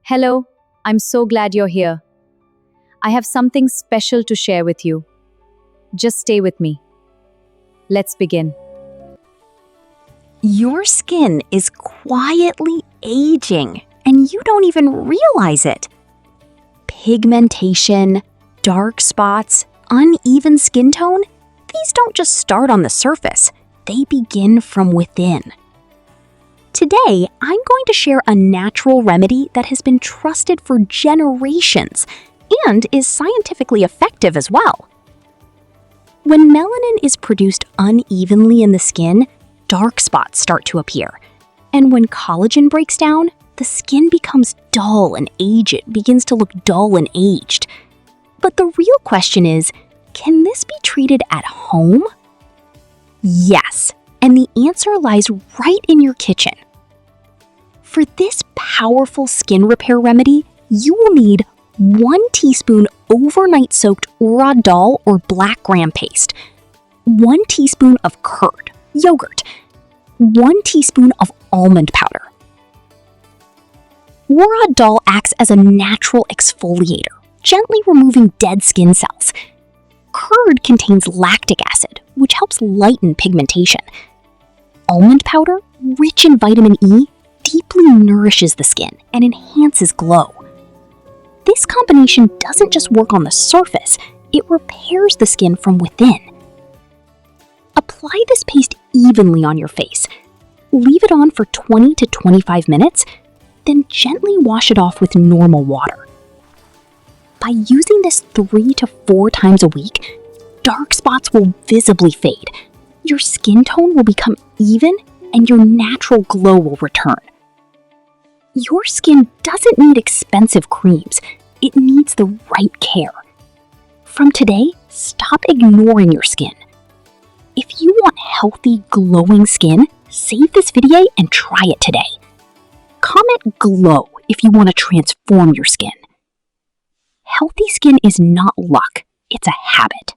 Hello, I'm so glad you're here. I have something special to share with you. Just stay with me. Let's begin. Your skin is quietly aging, and you don't even realize it. Pigmentation, dark spots, uneven skin tone, these don't just start on the surface, they begin from within. Today, I'm going to share a natural remedy that has been trusted for generations and is scientifically effective as well. When melanin is produced unevenly in the skin, dark spots start to appear. And when collagen breaks down, the skin becomes dull and begins to look dull and aged. But the real question is, can this be treated at home? Yes, and the answer lies right in your kitchen. For this powerful skin repair remedy, you will need 1 teaspoon overnight soaked urad dal or black gram paste, 1 teaspoon of curd, yogurt, 1 teaspoon of almond powder. Urad dal acts as a natural exfoliator, gently removing dead skin cells. Curd contains lactic acid, which helps lighten pigmentation. Almond powder, rich in vitamin E, deeply nourishes the skin and enhances glow. This combination doesn't just work on the surface, it repairs the skin from within. Apply this paste evenly on your face. Leave it on for 20 to 25 minutes, then gently wash it off with normal water. By using this 3 to 4 times a week, dark spots will visibly fade, your skin tone will become even, and your natural glow will return. Your skin doesn't need expensive creams, it needs the right care. From today, stop ignoring your skin. If you want healthy, glowing skin, save this video and try it today. Comment GLOW if you want to transform your skin. Healthy skin is not luck, it's a habit.